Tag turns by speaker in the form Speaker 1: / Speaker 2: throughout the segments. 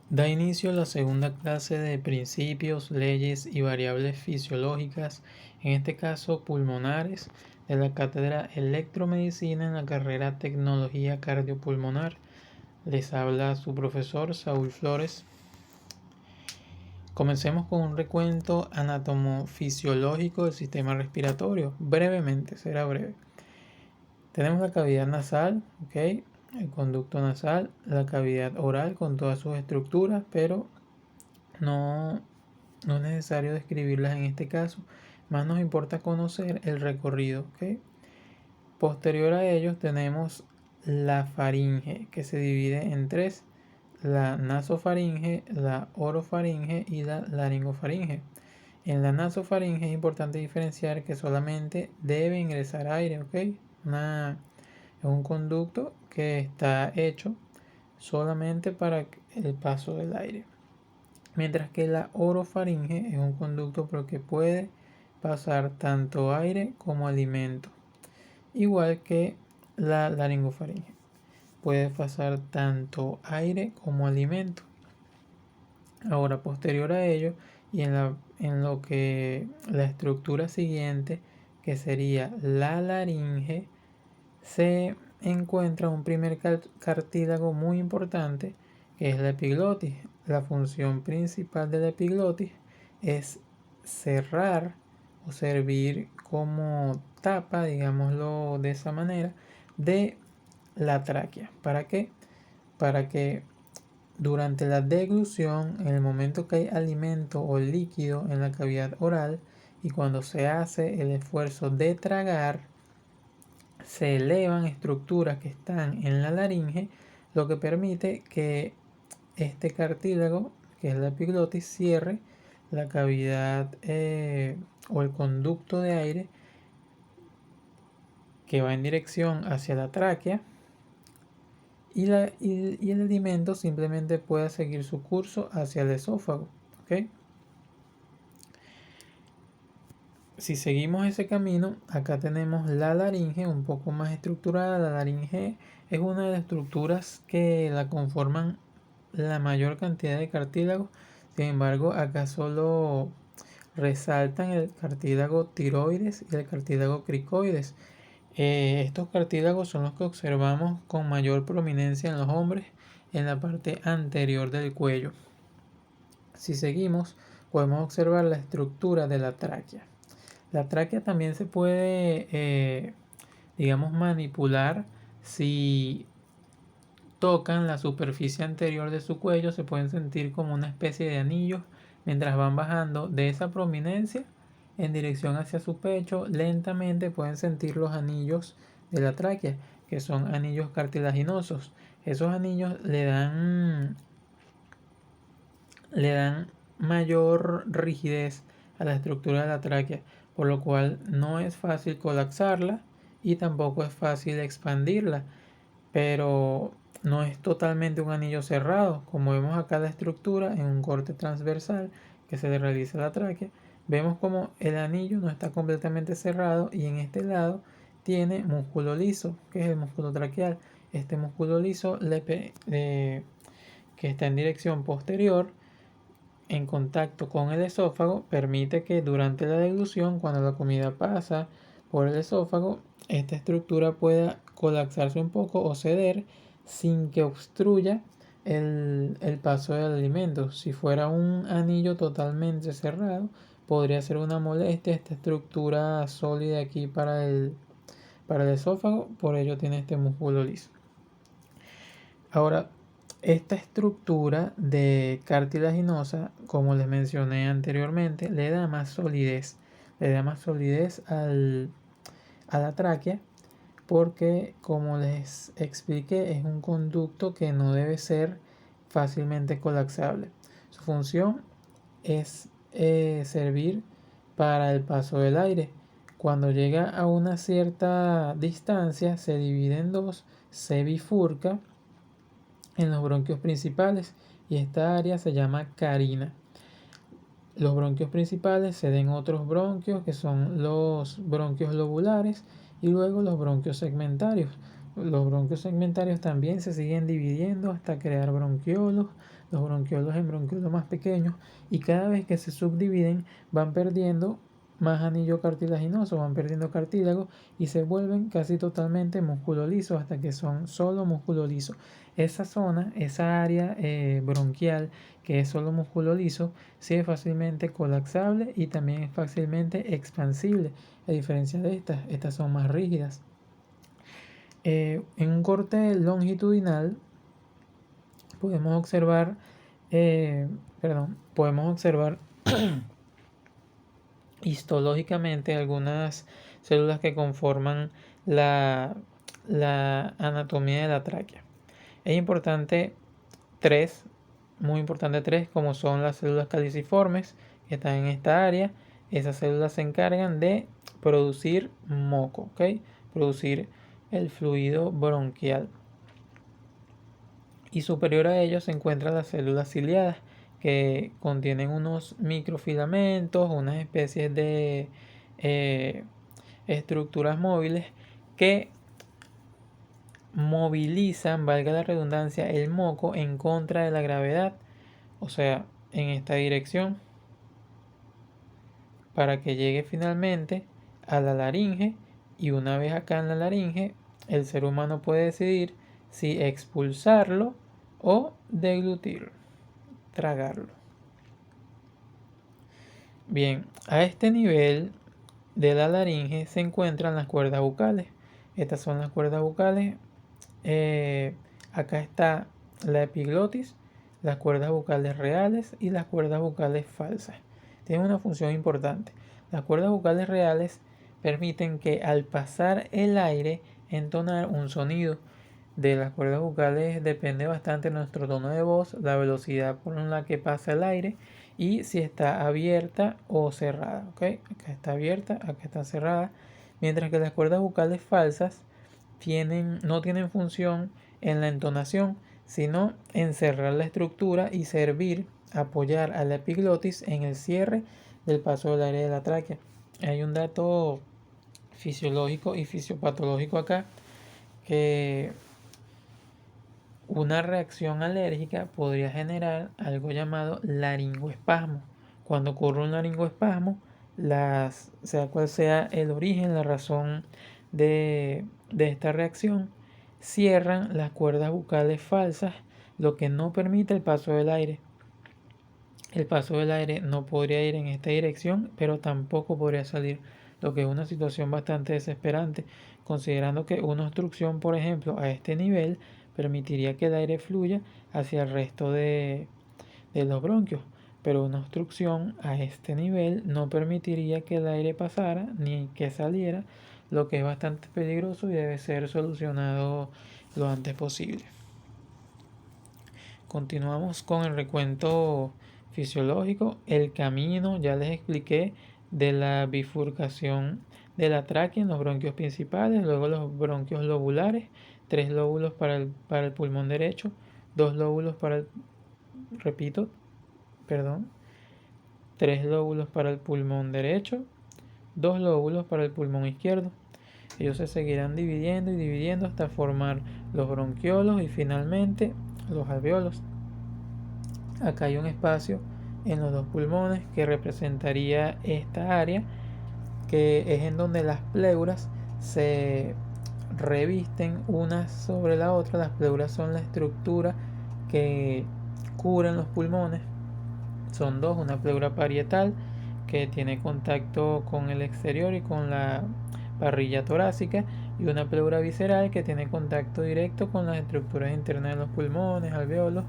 Speaker 1: Da inicio la segunda clase de principios, leyes y variables fisiológicas, en este caso pulmonares, de la cátedra Electromedicina en la carrera Tecnología Cardiopulmonar. Les habla su profesor Saúl Flores. Comencemos con un recuento anatomofisiológico del sistema respiratorio. Brevemente, será breve. Tenemos la cavidad nasal, ¿ok? El conducto nasal, la cavidad oral con todas sus estructuras, pero no es necesario describirlas en este caso. Más nos importa conocer el recorrido, ¿ok? Posterior a ellos tenemos la faringe, que se divide en tres: la nasofaringe, la orofaringe y la laringofaringe. En la nasofaringe es importante diferenciar que solamente debe ingresar aire, ¿ok? Es un conducto que está hecho solamente para el paso del aire. Mientras que la orofaringe es un conducto por el que puede pasar tanto aire como alimento. Igual que la laringofaringe. Puede pasar tanto aire como alimento. Ahora, posterior a ello, y en lo que la estructura siguiente, que sería la laringe, se encuentra un primer cartílago muy importante, que es la epiglotis. La función principal de la epiglotis es cerrar o servir como tapa, digámoslo de esa manera, de la tráquea. ¿Para qué? Para que durante la deglución, en el momento que hay alimento o líquido en la cavidad oral y cuando se hace el esfuerzo de tragar, se elevan estructuras que están en la laringe, lo que permite que este cartílago, que es la epiglotis, cierre la cavidad o el conducto de aire que va en dirección hacia la tráquea, y el alimento simplemente pueda seguir su curso hacia el esófago. ¿Okay? Si seguimos ese camino, acá tenemos la laringe un poco más estructurada. La laringe es una de las estructuras que la conforman la mayor cantidad de cartílagos. Sin embargo, acá solo resaltan el cartílago tiroides y el cartílago cricoides. Estos cartílagos son los que observamos con mayor prominencia en los hombres en la parte anterior del cuello. Si seguimos, podemos observar la estructura de la tráquea. La tráquea también se puede, digamos, manipular. Si tocan la superficie anterior de su cuello, se pueden sentir como una especie de anillos mientras van bajando de esa prominencia en dirección hacia su pecho. Lentamente pueden sentir los anillos de la tráquea, que son anillos cartilaginosos. Esos anillos le dan mayor rigidez a la estructura de la tráquea, por lo cual no es fácil colapsarla y tampoco es fácil expandirla, pero no es totalmente un anillo cerrado. Como vemos acá la estructura en un corte transversal que se le realiza a la tráquea, vemos como el anillo no está completamente cerrado y en este lado tiene músculo liso, que es el músculo traqueal. Este músculo liso que está en dirección posterior en contacto con el esófago permite que durante la deglución, cuando la comida pasa por el esófago, esta estructura pueda colapsarse un poco o ceder sin que obstruya el paso del alimento. Si fuera un anillo totalmente cerrado, podría ser una molestia esta estructura sólida aquí para el esófago, por ello tiene este músculo liso. Ahora, esta estructura de cartilaginosa, como les mencioné anteriormente, le da más solidez. Le da más solidez a la tráquea porque, como les expliqué, es un conducto que no debe ser fácilmente colapsable. Su función es servir para el paso del aire. Cuando llega a una cierta distancia, se divide en dos, se bifurca en los bronquios principales y esta área se llama carina. Los bronquios principales ceden otros bronquios que son los bronquios lobulares y luego los bronquios segmentarios. Los bronquios segmentarios también se siguen dividiendo hasta crear bronquiolos, los bronquiolos en bronquiolos más pequeños, y cada vez que se subdividen van perdiendo más anillo cartilaginoso, van perdiendo cartílago y se vuelven casi totalmente músculo liso hasta que son solo músculo liso. Esa zona, esa área bronquial que es solo músculo liso, sí es fácilmente colapsable y también es fácilmente expansible, a diferencia de estas son más rígidas. En un corte longitudinal podemos observar, podemos observar histológicamente algunas células que conforman la anatomía de la tráquea. Es importante muy importante tres, como son las células caliciformes que están en esta área. Esas células se encargan de producir moco, ¿ok? Producir el fluido bronquial. Y superior a ellos se encuentran las células ciliadas, que contienen unos microfilamentos, unas especies de estructuras móviles que movilizan, valga la redundancia, el moco en contra de la gravedad, o sea, en esta dirección, para que llegue finalmente a la laringe, y una vez acá en la laringe, el ser humano puede decidir si expulsarlo o deglutirlo, tragarlo. Bien, a este nivel de la laringe se encuentran las cuerdas bucales. Estas son las cuerdas bucales. Acá está la epiglotis, las cuerdas bucales reales y las cuerdas bucales falsas. Tienen una función importante. Las cuerdas bucales reales permiten que al pasar el aire entonar un sonido. De las cuerdas bucales depende bastante nuestro tono de voz, la velocidad por la que pasa el aire y si está abierta o cerrada. ¿Okay? Acá está abierta, acá está cerrada. Mientras que las cuerdas bucales falsas no tienen función en la entonación, sino en cerrar la estructura y servir, apoyar a la epiglotis en el cierre del paso del aire de la tráquea. Hay un dato fisiológico y fisiopatológico acá, que una reacción alérgica podría generar algo llamado laringoespasmo. Cuando ocurre un laringoespasmo, sea cual sea el origen, la razón de esta reacción, cierran las cuerdas bucales falsas, lo que no permite el paso del aire. El paso del aire no podría ir en esta dirección, pero tampoco podría salir, lo que es una situación bastante desesperante, considerando que una obstrucción, por ejemplo, a este nivel permitiría que el aire fluya hacia el resto de los bronquios, pero una obstrucción a este nivel no permitiría que el aire pasara ni que saliera, lo que es bastante peligroso y debe ser solucionado lo antes posible. Continuamos con el recuento fisiológico. El camino, ya les expliqué, de la bifurcación de la tráquea en los bronquios principales, luego los bronquios lobulares, 3 lóbulos para el pulmón derecho, 2 lóbulos para el, 3 lóbulos para el pulmón derecho, 2 lóbulos para el pulmón izquierdo. Ellos se seguirán dividiendo y dividiendo hasta formar los bronquiolos y finalmente los alveolos. Acá hay un espacio en los dos pulmones que representaría esta área, que es en donde las pleuras se revisten unas sobre la otra. Las pleuras son la estructura que cubren los pulmones. Son dos, una pleura parietal que tiene contacto con el exterior y con la parrilla torácica, y una pleura visceral que tiene contacto directo con las estructuras internas de los pulmones, alveolos,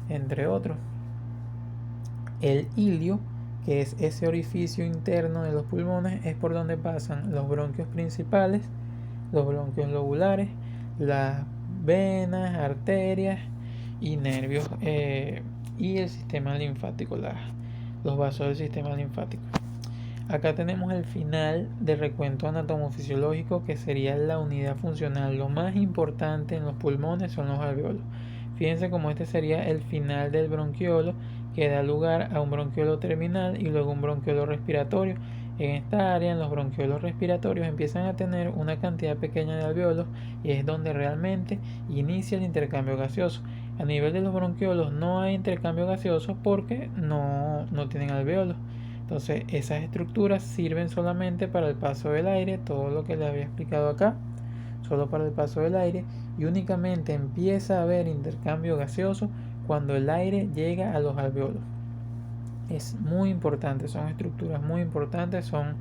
Speaker 1: entre otros. El ilio, que es ese orificio interno de los pulmones, es por donde pasan los bronquios principales, los bronquios lobulares, las venas, arterias y nervios, y el sistema linfático, los vasos del sistema linfático. Acá tenemos el final del recuento anatomofisiológico, que sería la unidad funcional. Lo más importante en los pulmones son los alveolos. Fíjense cómo este sería el final del bronquiolo, que da lugar a un bronquiolo terminal y luego un bronquiolo respiratorio. En esta área, en los bronquiolos respiratorios, empiezan a tener una cantidad pequeña de alveolos y es donde realmente inicia el intercambio gaseoso. A nivel de los bronquiolos no hay intercambio gaseoso porque no tienen alveolos. Entonces esas estructuras sirven solamente para el paso del aire, todo lo que les había explicado acá, solo para el paso del aire, y únicamente empieza a haber intercambio gaseoso cuando el aire llega a los alveolos. Es muy importante, son estructuras muy importantes, son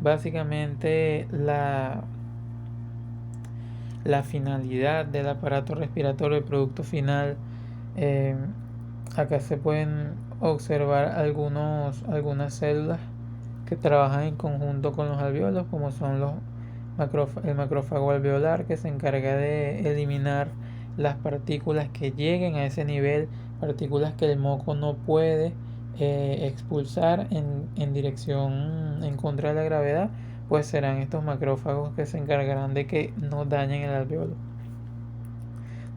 Speaker 1: básicamente la finalidad del aparato respiratorio, el producto final. Acá se pueden observar algunas células que trabajan en conjunto con los alveolos, como son el macrófago alveolar, que se encarga de eliminar las partículas que lleguen a ese nivel, partículas que el moco no puede expulsar en dirección en contra de la gravedad, pues serán estos macrófagos que se encargarán de que no dañen el alveolo.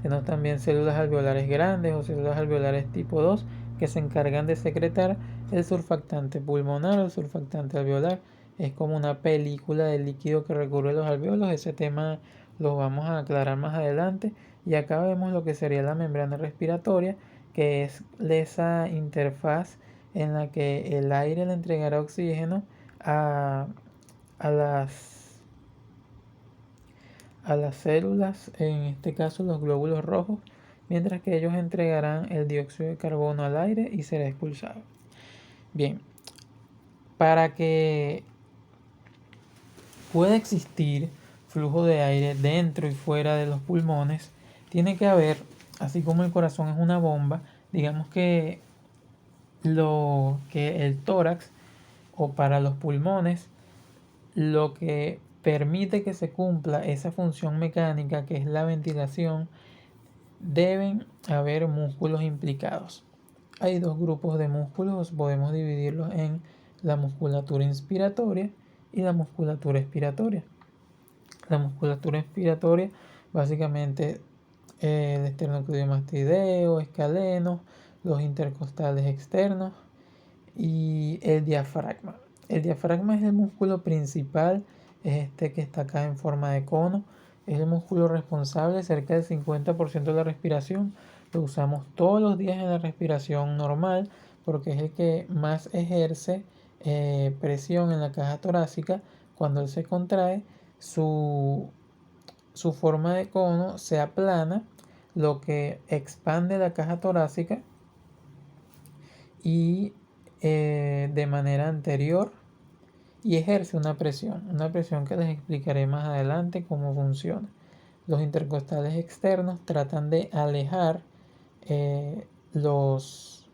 Speaker 1: Tenemos también células alveolares grandes o células alveolares tipo 2 que se encargan de secretar el surfactante pulmonar o el surfactante alveolar. Es como una película de líquido que recubre los alveolos. Ese tema lo vamos a aclarar más adelante. Y acá vemos lo que sería la membrana respiratoria, que es esa interfaz en la que el aire le entregará oxígeno a las células, en este caso los glóbulos rojos, mientras que ellos entregarán el dióxido de carbono al aire y será expulsado. Bien, para que pueda existir flujo de aire dentro y fuera de los pulmones, tiene que haber, así como el corazón es una bomba, digamos que el tórax o para los pulmones, lo que permite que se cumpla esa función mecánica que es la ventilación, deben haber músculos implicados. Hay dos grupos de músculos, podemos dividirlos en la musculatura inspiratoria y la musculatura expiratoria. La musculatura inspiratoria, básicamente el esternocleidomastideo, escaleno, los intercostales externos y el diafragma. El diafragma es el músculo principal, es este que está acá en forma de cono. Es el músculo responsable cerca del 50% de la respiración. Lo usamos todos los días en la respiración normal porque es el que más ejerce presión en la caja torácica. Cuando él se contrae, su forma de cono se aplana, lo que expande la caja torácica y de manera anterior y ejerce una presión que les explicaré más adelante cómo funciona. Los intercostales externos tratan de alejar las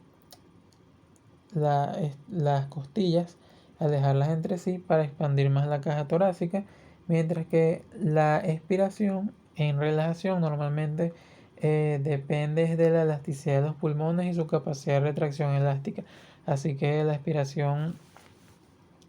Speaker 1: costillas, alejarlas entre sí para expandir más la caja torácica, mientras que la expiración en relajación normalmente depende de la elasticidad de los pulmones y su capacidad de retracción elástica. Así que la expiración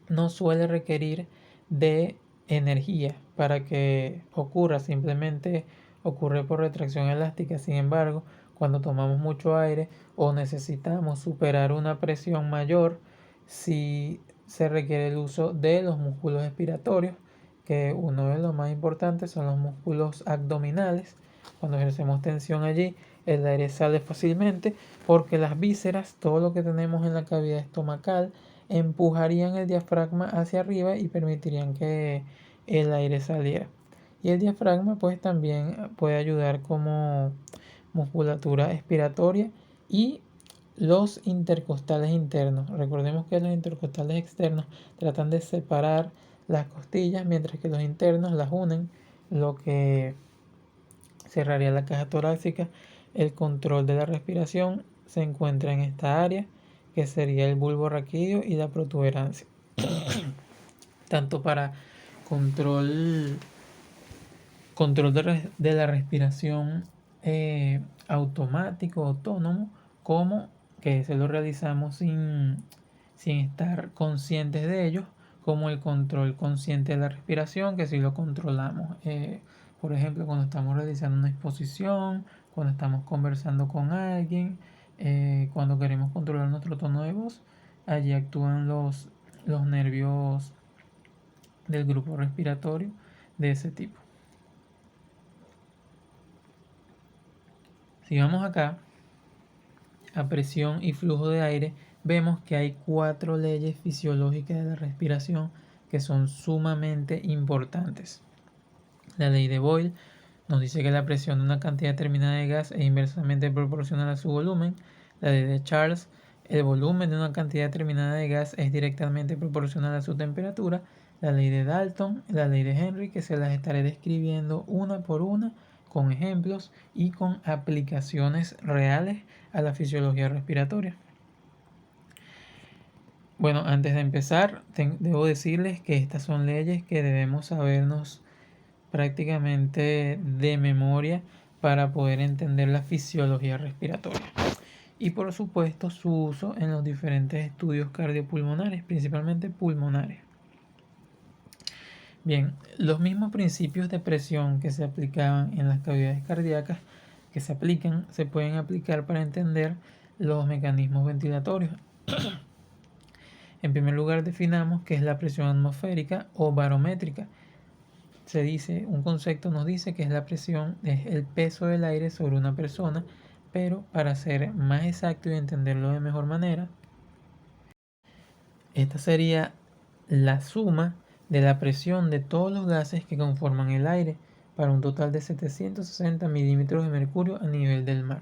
Speaker 1: no suele requerir de energía para que ocurra, simplemente ocurre por retracción elástica. Sin embargo, cuando tomamos mucho aire o necesitamos superar una presión mayor, sí se requiere el uso de los músculos expiratorios, que uno de los más importantes son los músculos abdominales. Cuando ejercemos tensión allí, el aire sale fácilmente porque las vísceras, todo lo que tenemos en la cavidad estomacal, empujarían el diafragma hacia arriba y permitirían que el aire saliera. Y el diafragma pues también puede ayudar como musculatura expiratoria. Y los intercostales internos, recordemos que los intercostales externos tratan de separar las costillas, mientras que los internos las unen, lo que cerraría la caja torácica. El control de la respiración se encuentra en esta área, que sería el bulbo raquídeo y la protuberancia. Tanto para control de la respiración automático, autónomo, como que se lo realizamos sin estar conscientes de ello, como el control consciente de la respiración, que si lo controlamos, por ejemplo, cuando estamos realizando una exposición, cuando estamos conversando con alguien, cuando queremos controlar nuestro tono de voz, allí actúan los los nervios del grupo respiratorio de ese tipo. Si vamos acá a presión y flujo de aire, vemos que hay 4 leyes fisiológicas de la respiración que son sumamente importantes. La ley de Boyle nos dice que la presión de una cantidad determinada de gas es inversamente proporcional a su volumen. La ley de Charles, el volumen de una cantidad determinada de gas es directamente proporcional a su temperatura. La ley de Dalton, la ley de Henry, que se las estaré describiendo una por una con ejemplos y con aplicaciones reales a la fisiología respiratoria. Bueno, antes de empezar, debo decirles que estas son leyes que debemos sabernos prácticamente de memoria para poder entender la fisiología respiratoria. Y por supuesto su uso en los diferentes estudios cardiopulmonares, principalmente pulmonares. Bien, los mismos principios de presión que se aplicaban en las cavidades cardíacas se pueden aplicar para entender los mecanismos ventilatorios. En primer lugar, definamos qué es la presión atmosférica o barométrica. Un concepto nos dice que es la presión, es el peso del aire sobre una persona, pero para ser más exacto y entenderlo de mejor manera, esta sería la suma de la presión de todos los gases que conforman el aire para un total de 760 milímetros de mercurio a nivel del mar.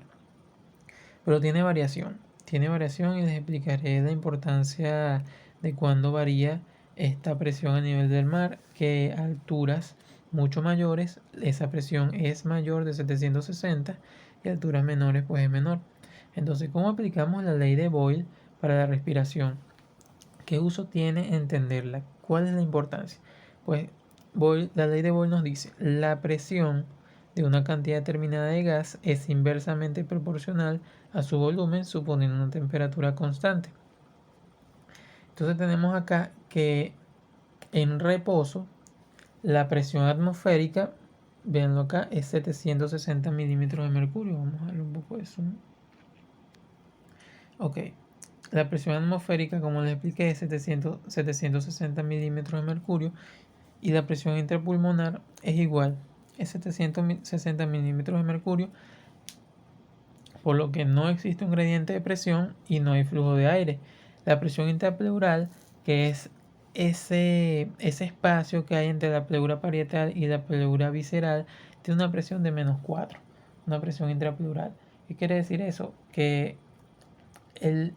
Speaker 1: Pero tiene variación y les explicaré la importancia de cuándo varía esta presión a nivel del mar, que a alturas mucho mayores esa presión es mayor de 760 y a alturas menores pues es menor. Entonces, ¿cómo aplicamos la ley de Boyle para la respiración? ¿Qué uso tiene entenderla? ¿Cuál es la importancia? Pues la ley de Boyle nos dice, la presión de una cantidad determinada de gas es inversamente proporcional a su volumen, suponiendo una temperatura constante. Entonces tenemos acá que en reposo la presión atmosférica, véanlo acá, es 760 milímetros de mercurio. Vamos a darle un poco de zoom. Ok, la presión atmosférica, como les expliqué, es 760 milímetros de mercurio y la presión intrapulmonar es igual, es 760 milímetros de mercurio, por lo que no existe un gradiente de presión y no hay flujo de aire. La presión intrapleural, que es ese espacio que hay entre la pleura parietal y la pleura visceral, tiene una presión de -4, una presión intrapleural. ¿Qué quiere decir eso? Que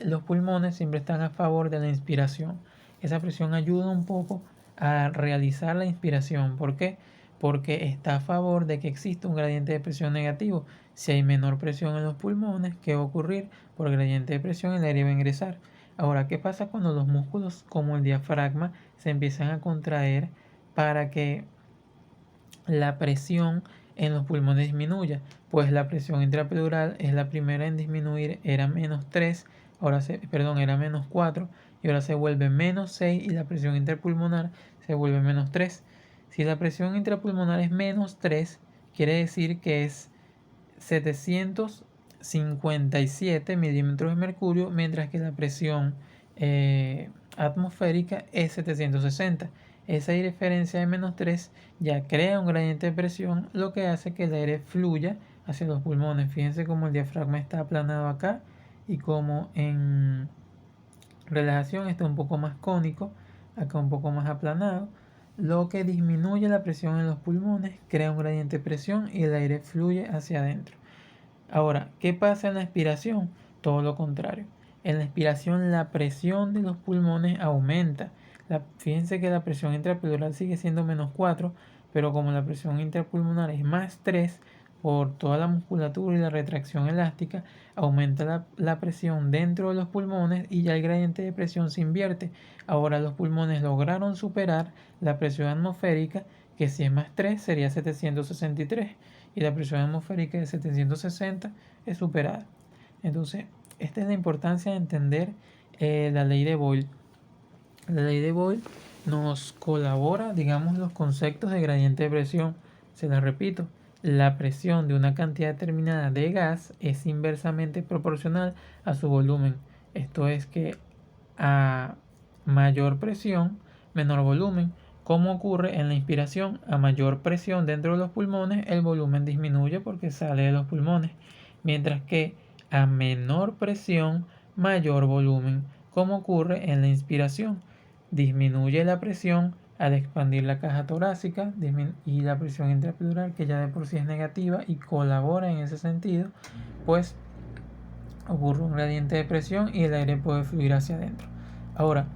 Speaker 1: los pulmones siempre están a favor de la inspiración. Esa presión ayuda un poco a realizar la inspiración. ¿Por qué? Porque está a favor de que exista un gradiente de presión negativo. Si hay menor presión en los pulmones, ¿qué va a ocurrir? Por el gradiente de presión el aire va a ingresar. Ahora, ¿qué pasa cuando los músculos como el diafragma se empiezan a contraer para que la presión en los pulmones disminuya? Pues la presión intrapleural es la primera en disminuir, era -3, era -4 y ahora se vuelve -6 y la presión interpulmonar se vuelve -3. Si la presión intrapulmonar es -3, quiere decir que es 757 milímetros de mercurio, mientras que la presión atmosférica es 760. Esa diferencia de -3 ya crea un gradiente de presión, lo que hace que el aire fluya hacia los pulmones. Fíjense cómo el diafragma está aplanado acá y como en relajación está un poco más cónico, acá un poco más aplanado, lo que disminuye la presión en los pulmones, crea un gradiente de presión y el aire fluye hacia adentro. Ahora, ¿qué pasa en la expiración? Todo lo contrario. En la expiración la presión de los pulmones aumenta. Fíjense que la presión intrapleural sigue siendo -4, pero como la presión intrapulmonar es +3, por toda la musculatura y la retracción elástica, aumenta la presión dentro de los pulmones y ya el gradiente de presión se invierte. Ahora los pulmones lograron superar la presión atmosférica, que si es +3 sería 763, y la presión atmosférica de 760 es superada. Entonces, esta es la importancia de entender la ley de Boyle. La ley de Boyle nos colabora, digamos, los conceptos de gradiente de presión. Se la repito, la presión de una cantidad determinada de gas es inversamente proporcional a su volumen. Esto es que a mayor presión, menor volumen. Como ocurre en la inspiración, a mayor presión dentro de los pulmones, el volumen disminuye porque sale de los pulmones, mientras que a menor presión, mayor volumen. Como ocurre en la inspiración, disminuye la presión al expandir la caja torácica y la presión intraepidural, que ya de por sí es negativa y colabora en ese sentido, pues ocurre un gradiente de presión y el aire puede fluir hacia adentro. Ahora,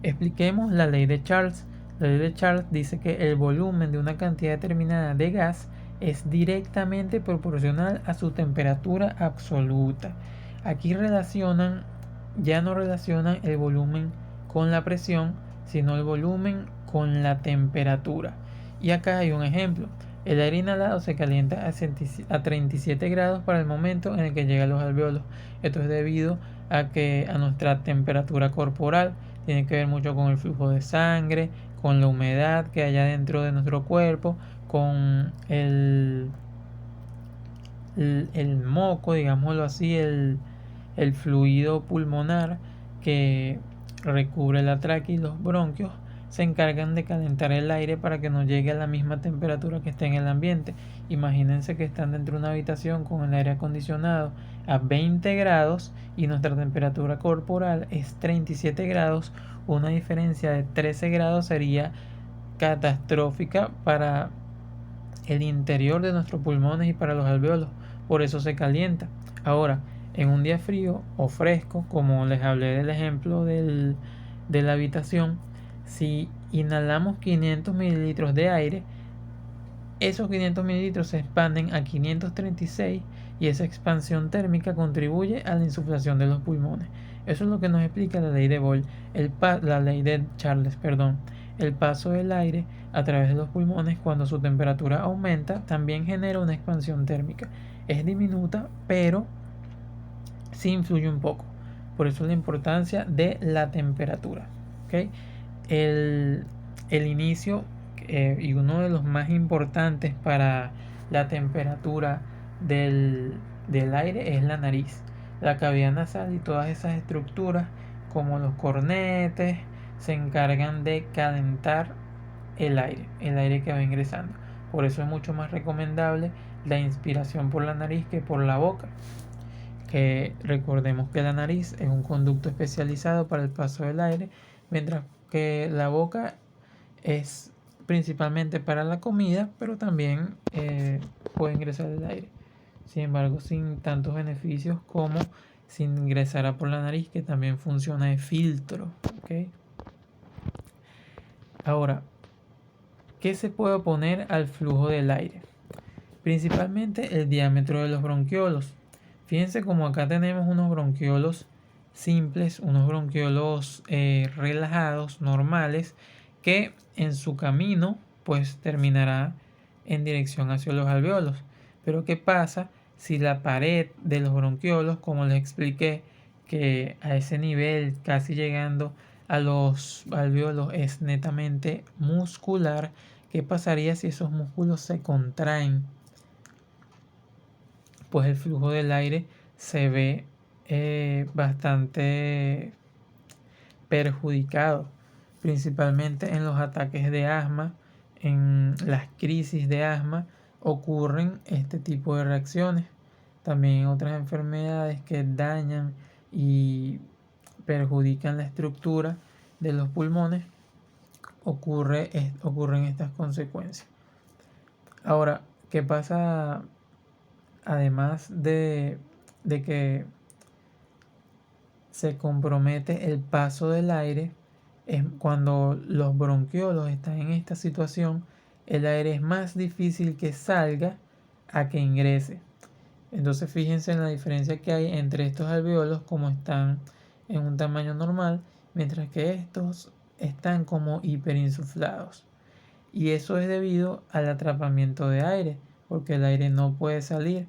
Speaker 1: expliquemos la ley de Charles. La ley de Charles dice que el volumen de una cantidad determinada de gas es directamente proporcional a su temperatura absoluta. Aquí ya no relacionan el volumen con la presión, sino el volumen con la temperatura. Y acá hay un ejemplo. El aire inhalado se calienta a 37 grados para el momento en el que llega a los alvéolos. Esto es debido a nuestra temperatura corporal. Tiene que ver mucho con el flujo de sangre, con la humedad que hay dentro de nuestro cuerpo, con el moco, digámoslo así, el fluido pulmonar que recubre la tráquea y los bronquios se encargan de calentar el aire para que no llegue a la misma temperatura que está en el ambiente. Imagínense que están dentro de una habitación con el aire acondicionado a 20 grados y nuestra temperatura corporal es 37 grados. Una diferencia de 13 grados sería catastrófica para el interior de nuestros pulmones y para los alvéolos. Por eso se calienta. Ahora, en un día frío o fresco, como les hablé del ejemplo de la habitación, si inhalamos 500 mililitros de aire, esos 500 mililitros se expanden a 536 y esa expansión térmica contribuye a la insuflación de los pulmones. Eso es lo que nos explica la ley de Boyle, la ley de Charles, perdón. El paso del aire a través de los pulmones cuando su temperatura aumenta también genera una expansión térmica. Es diminuta, pero sí influye un poco. Por eso la importancia de la temperatura. ¿Okay? El inicio y uno de los más importantes para la temperatura del aire es la nariz. La cavidad nasal y todas esas estructuras como los cornetes se encargan de calentar el aire que va ingresando. Por eso es mucho más recomendable la inspiración por la nariz que por la boca. Que recordemos que la nariz es un conducto especializado para el paso del aire, mientras que la boca es principalmente para la comida, pero también puede ingresar el aire. Sin embargo, sin tantos beneficios como si ingresara por la nariz, que también funciona de filtro. ¿Okay? Ahora, ¿qué se puede oponer al flujo del aire? Principalmente el diámetro de los bronquiolos. Fíjense como acá tenemos unos bronquiolos simples, unos bronquiolos relajados, normales, que en su camino pues terminará en dirección hacia los alvéolos. Pero ¿qué pasa si la pared de los bronquiolos, como les expliqué, que a ese nivel, casi llegando a los alvéolos, es netamente muscular? ¿Qué pasaría si esos músculos se contraen? Pues el flujo del aire se ve bastante perjudicado, principalmente en los ataques de asma, en las crisis de asma ocurren este tipo de reacciones. También otras enfermedades que dañan y perjudican la estructura de los pulmones ocurren estas consecuencias. Ahora, ¿qué pasa? Además de que se compromete el paso del aire, cuando los bronquiolos están en esta situación, el aire es más difícil que salga a que ingrese. Entonces fíjense en la diferencia que hay entre estos alvéolos como están en un tamaño normal, mientras que estos están como hiperinsuflados. Y eso es debido al atrapamiento de aire, porque el aire no puede salir.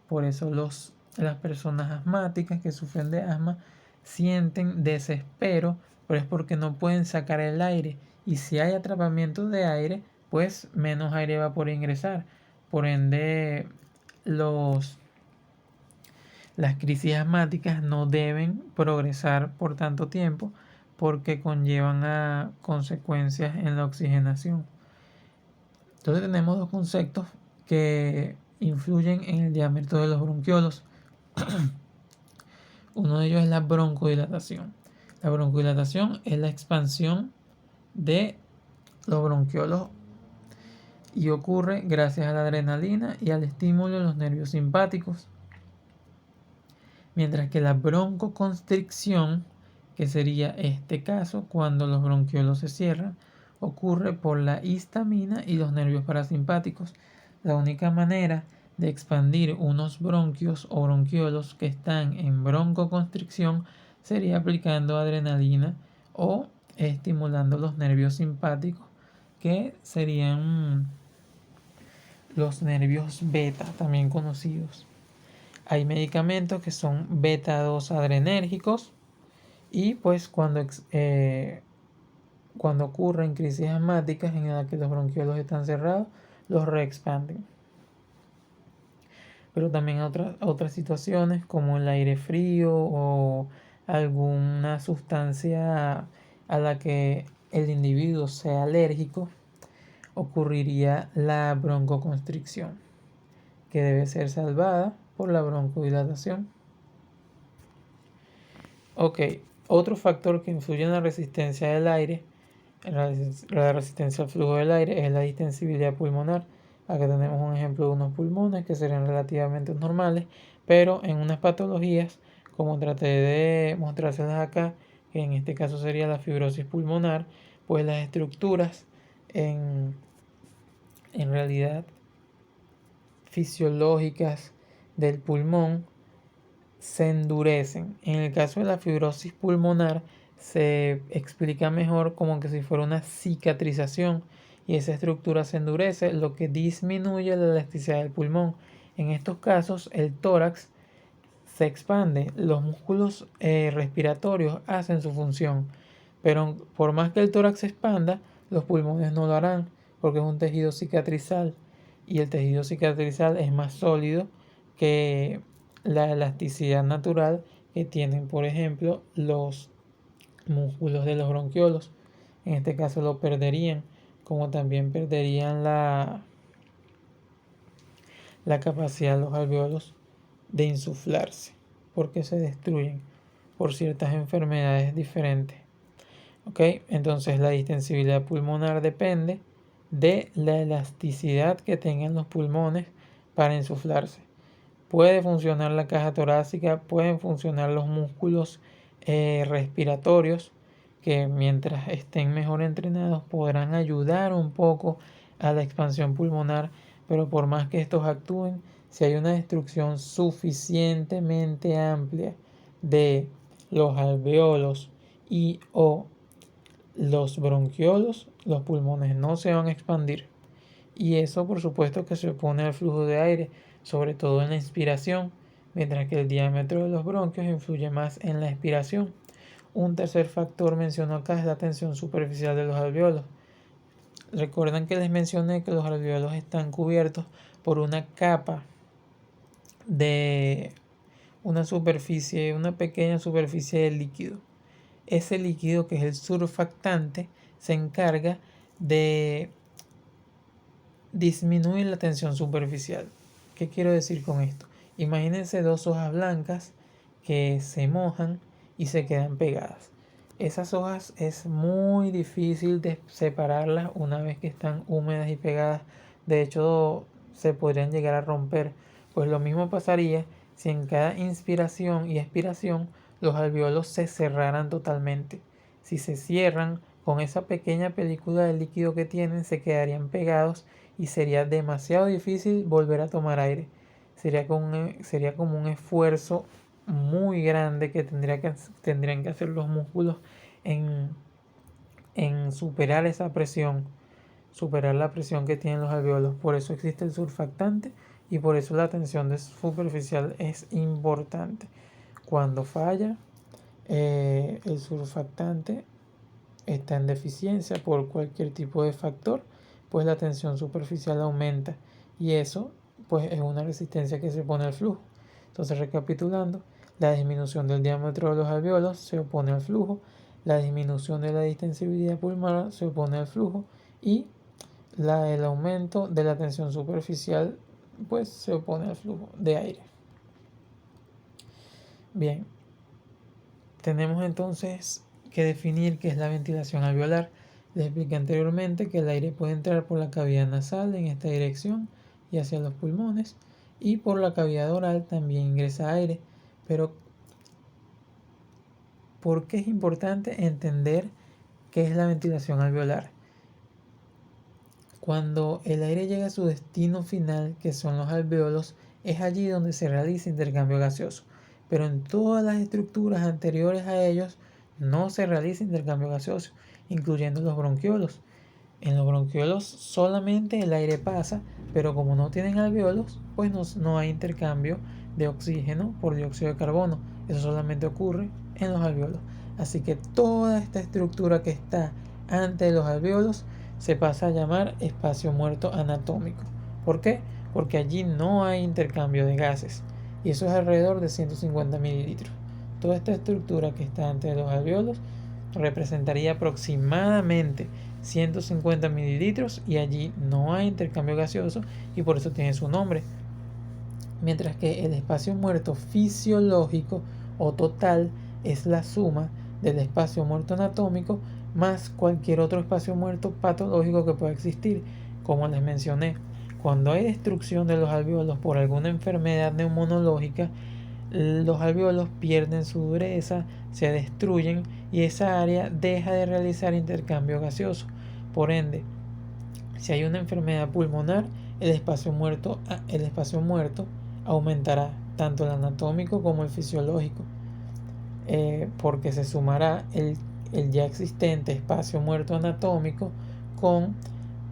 Speaker 1: Por eso las personas asmáticas que sufren de asma sienten desespero, pero es porque no pueden sacar el aire. Y si hay atrapamiento de aire, pues menos aire va a poder ingresar. Por ende, las crisis asmáticas no deben progresar por tanto tiempo, porque conllevan a consecuencias en la oxigenación. Entonces tenemos dos conceptos que influyen en el diámetro de los bronquiolos. Uno de ellos es la broncodilatación. La broncodilatación es la expansión de los bronquiolos y ocurre gracias a la adrenalina y al estímulo de los nervios simpáticos. Mientras que la broncoconstricción, que sería este caso cuando los bronquiolos se cierran, ocurre por la histamina y los nervios parasimpáticos. La única manera de expandir unos bronquios o bronquiolos que están en broncoconstricción sería aplicando adrenalina o estimulando los nervios simpáticos, que serían los nervios beta, también conocidos. Hay medicamentos que son beta 2 adrenérgicos y pues cuando ocurren crisis asmáticas en las que los bronquiolos están cerrados, los reexpanden. Pero también otras situaciones como el aire frío o alguna sustancia a la que el individuo sea alérgico, ocurriría la broncoconstricción, que debe ser salvada por la broncodilatación. Ok, otro factor que influye en la resistencia del aire, la resistencia al flujo del aire, es la distensibilidad pulmonar. Acá tenemos un ejemplo de unos pulmones que serían relativamente normales, pero en unas patologías, como traté de mostrárselas acá, que en este caso sería la fibrosis pulmonar, pues las estructuras en realidad fisiológicas del pulmón se endurecen. En el caso de la fibrosis pulmonar se explica mejor como que si fuera una cicatrización y esa estructura se endurece, lo que disminuye la elasticidad del pulmón. En estos casos el tórax se expande, los músculos respiratorios hacen su función, pero por más que el tórax se expanda, los pulmones no lo harán porque es un tejido cicatrizal y el tejido cicatrizal es más sólido que la elasticidad natural que tienen, por ejemplo, los músculos de los bronquiolos. En este caso lo perderían, como también perderían la capacidad de los alveolos de insuflarse, porque se destruyen por ciertas enfermedades diferentes. ¿Ok? Entonces la distensibilidad pulmonar depende de la elasticidad que tengan los pulmones para insuflarse. Puede funcionar la caja torácica, pueden funcionar los músculos respiratorios, que mientras estén mejor entrenados podrán ayudar un poco a la expansión pulmonar, pero por más que estos actúen, si hay una destrucción suficientemente amplia de los alveolos y o los bronquiolos, los pulmones no se van a expandir. Y eso por supuesto que se opone al flujo de aire, sobre todo en la inspiración, mientras que el diámetro de los bronquios influye más en la expiración. Un tercer factor mencionado acá es la tensión superficial de los alveolos. Recuerdan que les mencioné que los alveolos están cubiertos por una capa de una pequeña superficie de líquido. Ese líquido, que es el surfactante, se encarga de disminuir la tensión superficial. ¿Qué quiero decir con esto? Imagínense dos hojas blancas que se mojan y se quedan pegadas. Esas hojas es muy difícil de separarlas una vez que están húmedas y pegadas. De hecho, se podrían llegar a romper. Pues lo mismo pasaría si en cada inspiración y expiración los alveolos se cerraran totalmente. Si se cierran, con esa pequeña película de líquido que tienen, se quedarían pegados y sería demasiado difícil volver a tomar aire. Sería como un esfuerzo muy grande que tendrían que hacer los músculos en superar esa presión, superar la presión que tienen los alveolos. Por eso existe el surfactante y por eso la tensión superficial es importante. Cuando falla el surfactante, está en deficiencia por cualquier tipo de factor, pues la tensión superficial aumenta y eso pues es una resistencia que se opone al flujo. Entonces, recapitulando, la disminución del diámetro de los alveolos se opone al flujo, La disminución de la distensibilidad pulmonar se opone al flujo y el aumento de la tensión superficial pues se opone al flujo de aire. Bien, tenemos entonces que definir qué es la ventilación alveolar. Les expliqué anteriormente que el aire puede entrar por la cavidad nasal en esta dirección y hacia los pulmones, y por la cavidad oral también ingresa aire. Pero ¿por qué es importante entender qué es la ventilación alveolar? Cuando el aire llega a su destino final, que son los alvéolos, es allí donde se realiza intercambio gaseoso. Pero en todas las estructuras anteriores a ellos no se realiza intercambio gaseoso, incluyendo los bronquiolos. En los bronquiolos solamente el aire pasa, pero como no tienen alvéolos, pues no hay intercambio de oxígeno por dióxido de carbono. Eso solamente ocurre en los alvéolos. Así que toda esta estructura que está antes de los alvéolos se pasa a llamar espacio muerto anatómico. ¿Por qué? Porque allí no hay intercambio de gases, y eso es alrededor de 150 mililitros. Toda esta estructura que está antes de los alvéolos representaría aproximadamente 150 mililitros, y allí no hay intercambio gaseoso y por eso tiene su nombre. Mientras que el espacio muerto fisiológico o total es la suma del espacio muerto anatómico más cualquier otro espacio muerto patológico que pueda existir. Como les mencioné, cuando hay destrucción de los alvéolos por alguna enfermedad neumonológica, los alvéolos pierden su dureza, se destruyen y esa área deja de realizar intercambio gaseoso. Por ende, si hay una enfermedad pulmonar, el espacio muerto aumentará, tanto el anatómico como el fisiológico, porque se sumará el ya existente espacio muerto anatómico con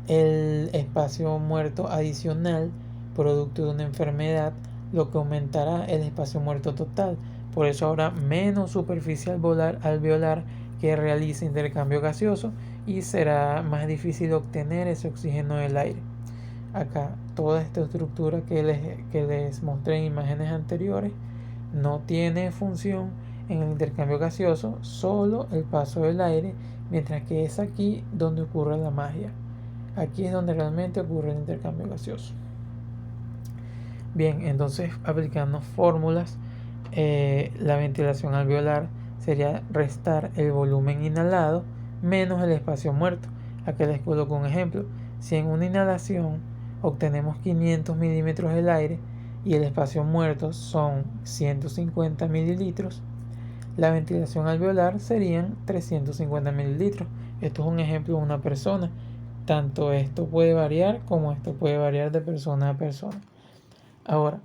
Speaker 1: el espacio muerto adicional producto de una enfermedad, lo que aumentará el espacio muerto total. Por eso habrá menos superficie alveolar que realice intercambio gaseoso y será más difícil obtener ese oxígeno del aire. Acá toda esta estructura que les mostré en imágenes anteriores no tiene función en el intercambio gaseoso, solo el paso del aire, mientras que es aquí donde ocurre la magia. Aquí es donde realmente ocurre el intercambio gaseoso. Bien, entonces aplicando fórmulas, la ventilación alveolar sería restar el volumen inhalado menos el espacio muerto. Aquí les coloco un ejemplo. Si en una inhalación obtenemos 500 milímetros del aire y el espacio muerto son 150 mililitros, la ventilación alveolar serían 350 mililitros. Esto es un ejemplo de una persona. Tanto esto puede variar como esto puede variar de persona a persona. Ahora,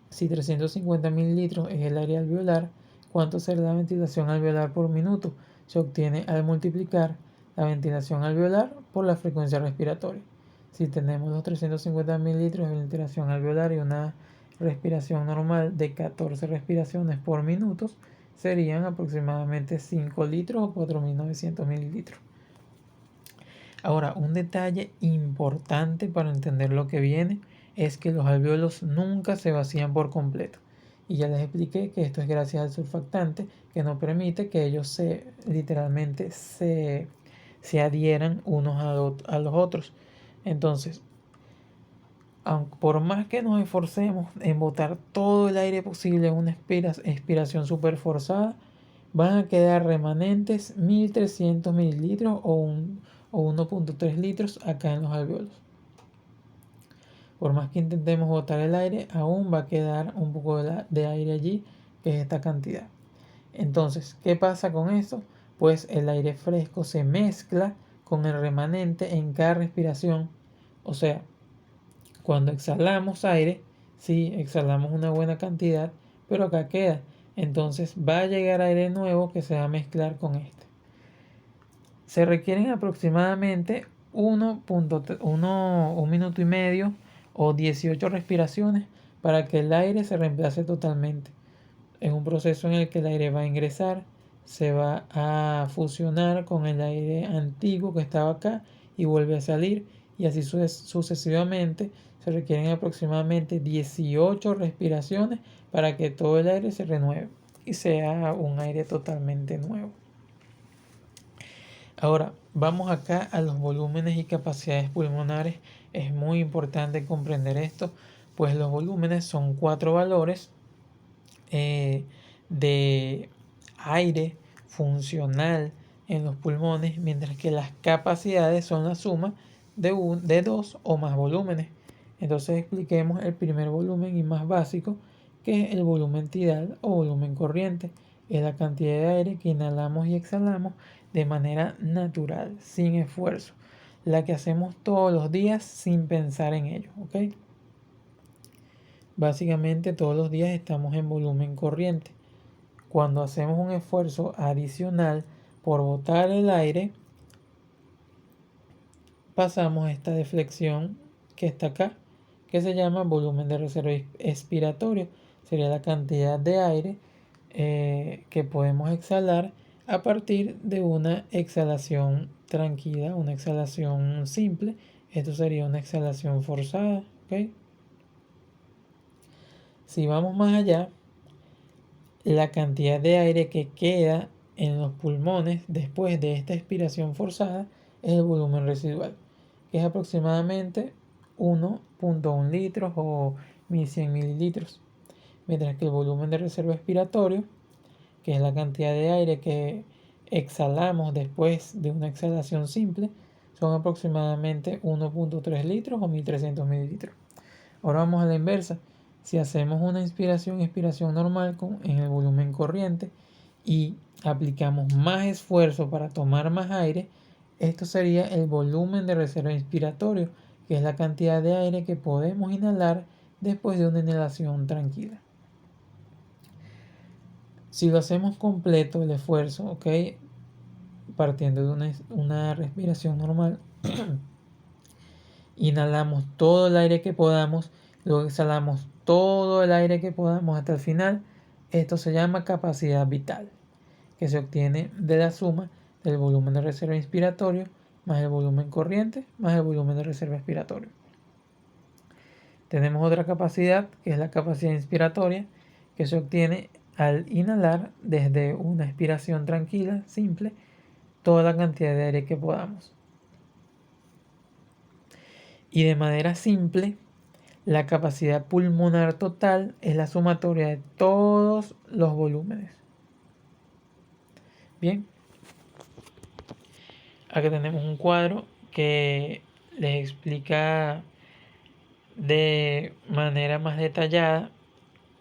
Speaker 1: si 350 mililitros es el aire alveolar, ¿cuánto será la ventilación alveolar por minuto? Se obtiene al multiplicar la ventilación alveolar por la frecuencia respiratoria. Si tenemos los 350 mililitros de ventilación alveolar y una respiración normal de 14 respiraciones por minuto, serían aproximadamente 5 litros o 4.900 mililitros. Ahora, un detalle importante para entender lo que viene es que los alvéolos nunca se vacían por completo. Y ya les expliqué que esto es gracias al surfactante, que no permite que ellos literalmente se adhieran unos a los otros. Entonces, por más que nos esforcemos en botar todo el aire posible en una expiración súper forzada, van a quedar remanentes 1300 mililitros o 1.3 litros acá en los alvéolos. Por más que intentemos botar el aire, aún va a quedar un poco de aire allí, que es esta cantidad. Entonces, ¿qué pasa con esto? Pues el aire fresco se mezcla con el remanente en cada respiración. O sea, cuando exhalamos aire, sí, exhalamos una buena cantidad, pero acá queda. Entonces va a llegar aire nuevo que se va a mezclar con este. Se requieren aproximadamente 1 minuto y medio o 18 respiraciones para que el aire se reemplace totalmente. Es un proceso en el que el aire va a ingresar, se va a fusionar con el aire antiguo que estaba acá y vuelve a salir, y así sucesivamente. Se requieren aproximadamente 18 respiraciones para que todo el aire se renueve y sea un aire totalmente nuevo. Ahora, vamos acá a los volúmenes y capacidades pulmonares. Es muy importante comprender esto, pues los volúmenes son 4 valores de aire funcional en los pulmones, mientras que las capacidades son la suma de 2 o más volúmenes. Entonces expliquemos el primer volumen y más básico, que es el volumen tidal o volumen corriente. Es la cantidad de aire que inhalamos y exhalamos de manera natural, sin esfuerzo. La que hacemos todos los días sin pensar en ello, ¿ok? Básicamente todos los días estamos en volumen corriente. Cuando hacemos un esfuerzo adicional por botar el aire, pasamos esta deflexión que está acá, que se llama volumen de reserva expiratorio. Sería la cantidad de aire que podemos exhalar a partir de una exhalación tranquila, una exhalación simple. Esto sería una exhalación forzada, ¿ok? Si vamos más allá, la cantidad de aire que queda en los pulmones después de esta expiración forzada es el volumen residual, que es aproximadamente 1.1 litros o 1100 mililitros, mientras que el volumen de reserva expiratorio, que es la cantidad de aire que exhalamos después de una exhalación simple, son aproximadamente 1.3 litros o 1300 mililitros. Ahora vamos a la inversa. Si hacemos una inspiración y expiración normal en el volumen corriente y aplicamos más esfuerzo para tomar más aire, esto sería el volumen de reserva inspiratorio, que es la cantidad de aire que podemos inhalar después de una inhalación tranquila. Si lo hacemos completo el esfuerzo, ¿ok? Partiendo de una respiración normal, inhalamos todo el aire que podamos, luego exhalamos todo el aire que podamos hasta el final. Esto se llama capacidad vital, que se obtiene de la suma del volumen de reserva inspiratorio más el volumen corriente más el volumen de reserva expiratorio. Tenemos otra capacidad, que es la capacidad inspiratoria, que se obtiene al inhalar desde una expiración tranquila, simple, toda la cantidad de aire que podamos. Y de manera simple, la capacidad pulmonar total es la sumatoria de todos los volúmenes. Bien, acá tenemos un cuadro que les explica de manera más detallada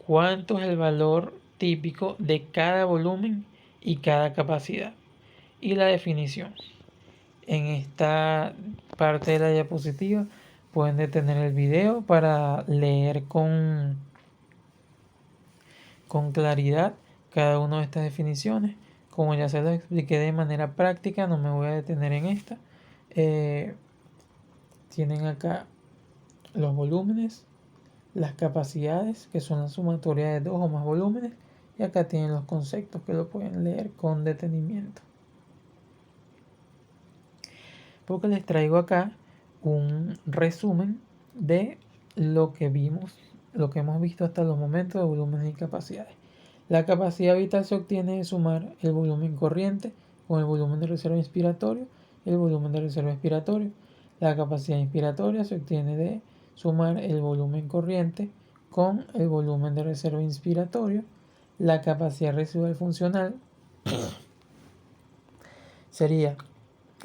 Speaker 1: cuánto es el valor típico de cada volumen y cada capacidad y la definición. En esta parte de la diapositiva pueden detener el video para leer con claridad cada una de estas definiciones. Como ya se los expliqué de manera práctica, no me voy a detener en esta. Tienen acá los volúmenes, las capacidades, que son la sumatoria de 2 o más volúmenes, y acá tienen los conceptos que lo pueden leer con detenimiento. Porque les traigo acá un resumen de lo que hemos visto hasta los momentos de volúmenes y capacidades. La capacidad vital se obtiene de sumar el volumen corriente con el volumen de reserva inspiratorio y el volumen de reserva expiratorio. La capacidad inspiratoria se obtiene de sumar el volumen corriente con el volumen de reserva inspiratorio. La capacidad residual funcional sería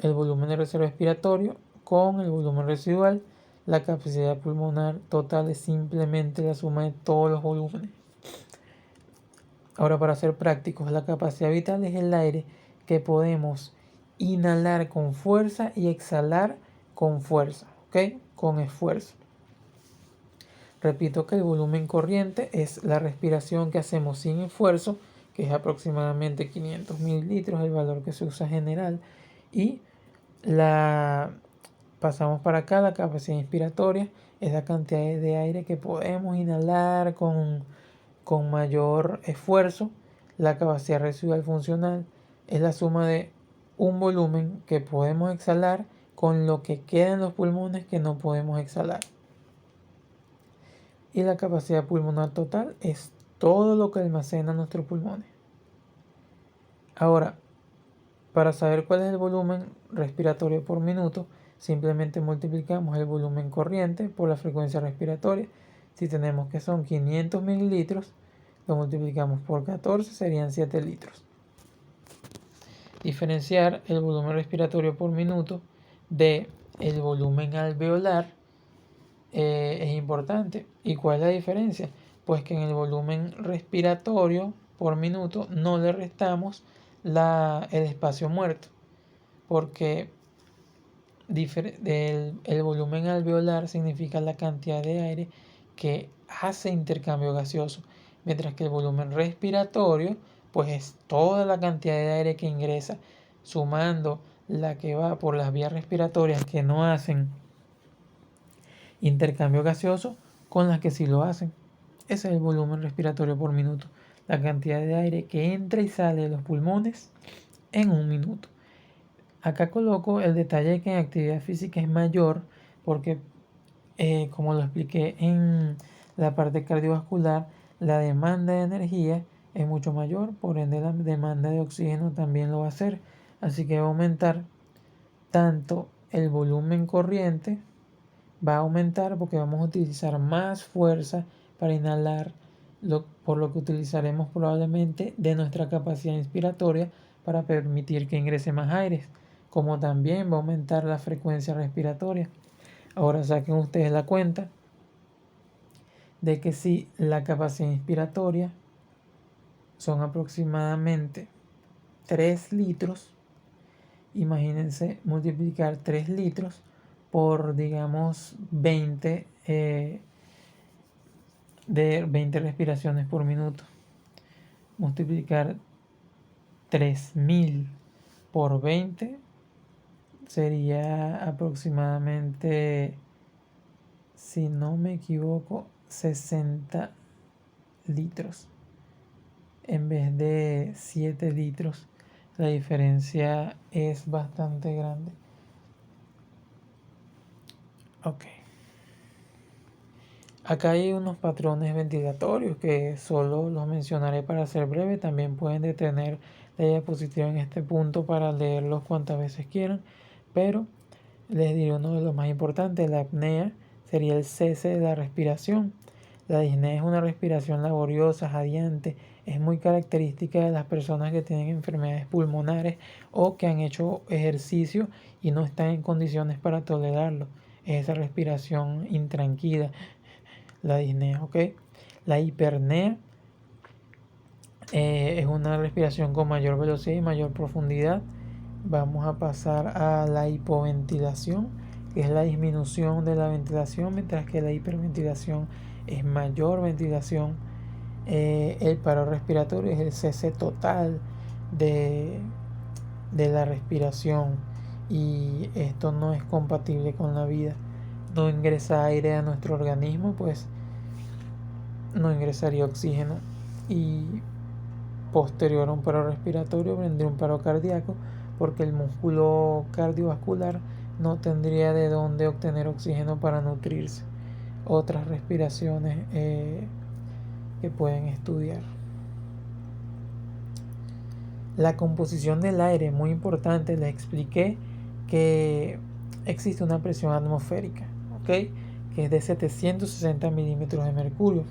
Speaker 1: el volumen de reserva expiratorio con el volumen residual. La capacidad pulmonar total es simplemente la suma de todos los volúmenes. Ahora, para ser prácticos, la capacidad vital es el aire que podemos inhalar con fuerza y exhalar con fuerza, ¿ok? Con esfuerzo. Repito que el volumen corriente es la respiración que hacemos sin esfuerzo, que es aproximadamente 500 mililitros, el valor que se usa general. Y pasamos para acá, la capacidad inspiratoria es la cantidad de aire que podemos inhalar con mayor esfuerzo. La capacidad residual funcional es la suma de un volumen que podemos exhalar con lo que queda en los pulmones que no podemos exhalar. Y la capacidad pulmonar total es todo lo que almacena nuestros pulmones. Ahora, Para saber cuál es el volumen respiratorio por minuto, simplemente multiplicamos el volumen corriente por la frecuencia respiratoria. Si tenemos que son 500 mililitros, lo multiplicamos por 14, serían 7 litros. Diferenciar el volumen respiratorio por minuto de el volumen alveolar es importante. ¿Y cuál es la diferencia? Pues que en el volumen respiratorio por minuto no le restamos el espacio muerto, porque el volumen alveolar significa la cantidad de aire que hace intercambio gaseoso, mientras que el volumen respiratorio pues es toda la cantidad de aire que ingresa, sumando la que va por las vías respiratorias que no hacen intercambio gaseoso con las que sí lo hacen. Ese es el volumen respiratorio por minuto, la cantidad de aire que entra y sale de los pulmones en un minuto. Acá coloco el detalle que en actividad física es mayor porque, como lo expliqué en la parte cardiovascular, la demanda de energía es mucho mayor, por ende la demanda de oxígeno también lo va a hacer. Así que va a aumentar tanto el volumen corriente, va a aumentar porque vamos a utilizar más fuerza para inhalar, por lo que utilizaremos probablemente de nuestra capacidad inspiratoria para permitir que ingrese más aire, como también va a aumentar la frecuencia respiratoria. Ahora saquen ustedes la cuenta de que si la capacidad inspiratoria son aproximadamente 3 litros, imagínense multiplicar 3 litros por, digamos, 20 respiraciones por minuto. Multiplicar 3000 por 20 sería aproximadamente, si no me equivoco, 60 litros en vez de 7 litros. La diferencia es bastante grande. Ok. Acá hay unos patrones ventilatorios que solo los mencionaré para ser breve. También pueden detener la diapositiva en este punto para leerlos cuantas veces quieran. Pero les diré uno de los más importantes. La apnea sería el cese de la respiración. La disnea es una respiración laboriosa, jadeante. Es muy característica de las personas que tienen enfermedades pulmonares o que han hecho ejercicio y no están en condiciones para tolerarlo. Es esa respiración intranquila, la disnea, ¿ok? La hipernea es una respiración con mayor velocidad y mayor profundidad. Vamos a pasar a la hipoventilación, que es la disminución de la ventilación, mientras que la hiperventilación es mayor ventilación. El paro respiratorio es el cese total de la respiración, y esto no es compatible con la vida. No ingresa aire a nuestro organismo, pues no ingresaría oxígeno, y posterior a un paro respiratorio vendría un paro cardíaco, porque el músculo cardiovascular no tendría de dónde obtener oxígeno para nutrirse. Otras respiraciones que pueden estudiar. La composición del aire, muy importante. Les expliqué que existe una presión atmosférica, ¿ok? Que es de 760 milímetros de mercurio.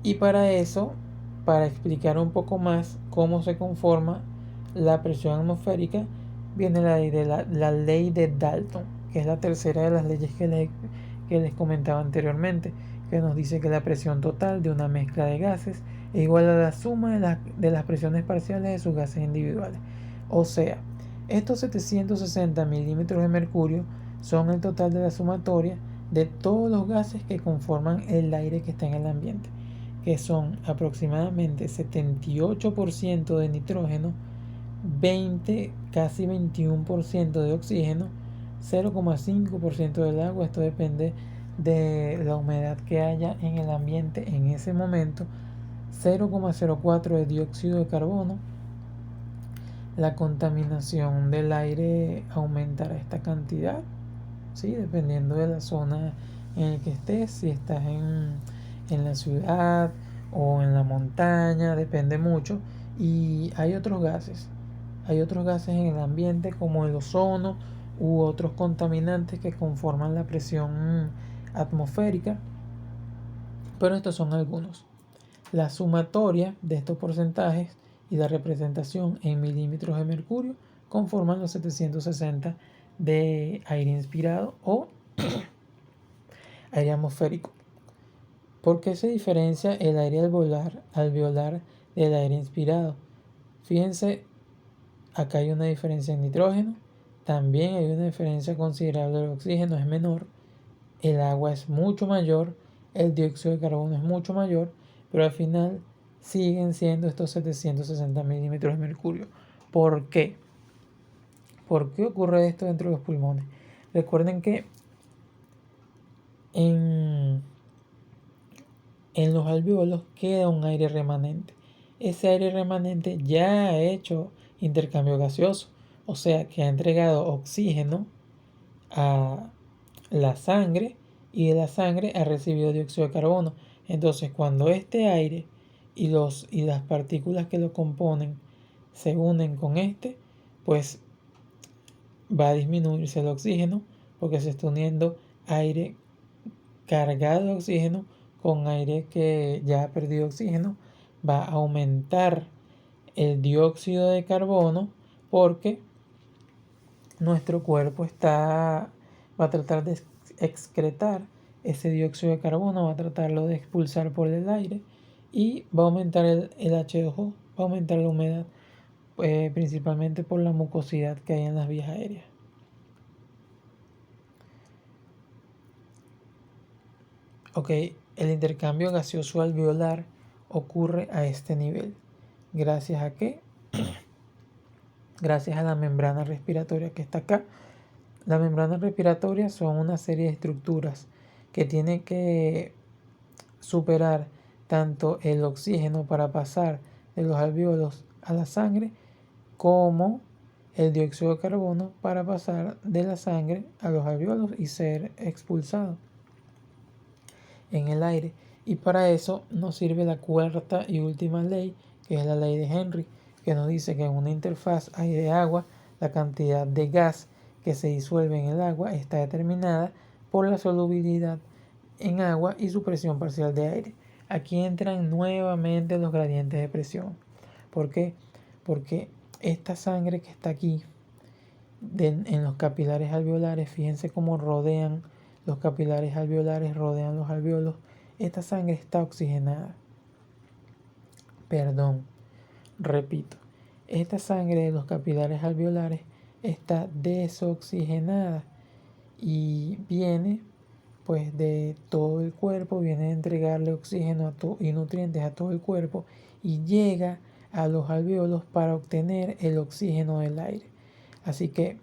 Speaker 1: Y para eso, para explicar un poco más cómo se conforma la presión atmosférica, viene la ley de Dalton, que es la tercera de las leyes que les comentaba anteriormente, que nos dice que la presión total de una mezcla de gases es igual a la suma de las presiones parciales de sus gases individuales. O sea, estos 760 milímetros de mercurio son el total de la sumatoria de todos los gases que conforman el aire que está en el ambiente, que son aproximadamente 78% de nitrógeno, casi 21% de oxígeno, 0,5% del agua. Esto depende de la humedad que haya en el ambiente en ese momento, 0,04% de dióxido de carbono. La contaminación del aire aumentará esta cantidad, ¿sí? Dependiendo de la zona en la que estés. Si estás en la ciudad o en la montaña, depende mucho. Y hay otros gases en el ambiente como el ozono u otros contaminantes que conforman la presión atmosférica, pero estos son algunos. La sumatoria de estos porcentajes y la representación en milímetros de mercurio conforman los 760 de aire inspirado o aire atmosférico. ¿Por qué se diferencia el aire alveolar del aire inspirado? Fíjense, acá hay una diferencia en nitrógeno, también hay una diferencia considerable del oxígeno, es menor, el agua es mucho mayor, el dióxido de carbono es mucho mayor, pero al final siguen siendo estos 760 milímetros de mercurio. ¿Por qué? ¿Por qué ocurre esto dentro de los pulmones? Recuerden que en los alvéolos queda un aire remanente. Ese aire remanente ya ha hecho intercambio gaseoso, o sea que ha entregado oxígeno a la sangre y de la sangre ha recibido dióxido de carbono. Entonces, cuando este aire y las partículas que lo componen se unen con pues va a disminuirse el oxígeno porque se está uniendo aire cargado de oxígeno con aire que ya ha perdido oxígeno. Va a aumentar el dióxido de carbono porque nuestro cuerpo va a tratar de excretar ese dióxido de carbono, va a tratarlo de expulsar por el aire y va a aumentar el H2O, va a aumentar la humedad, principalmente por la mucosidad que hay en las vías aéreas. Ok, el intercambio gaseoso alveolar ocurre a este nivel. ¿Gracias a qué? Gracias a la membrana respiratoria que está acá. Las membranas respiratorias son una serie de estructuras que tienen que superar tanto el oxígeno para pasar de los alvéolos a la sangre como el dióxido de carbono para pasar de la sangre a los alvéolos y ser expulsado en el aire. Y para eso nos sirve la cuarta y última ley, que es la ley de Henry, que nos dice que en una interfaz aire-agua la cantidad de gas que se disuelve en el agua está determinada por la solubilidad en agua y su presión parcial de aire. Aquí entran nuevamente los gradientes de presión. ¿Por qué? Porque esta sangre que está aquí en los capilares alveolares, fíjense cómo rodean los capilares alveolares, rodean los alvéolos. Esta sangre está oxigenada. Perdón, repito. Esta sangre de los capilares alveolares está desoxigenada y viene pues de todo el cuerpo, viene a entregarle oxígeno y nutrientes a todo el cuerpo y llega a los alvéolos para obtener el oxígeno del aire. Así que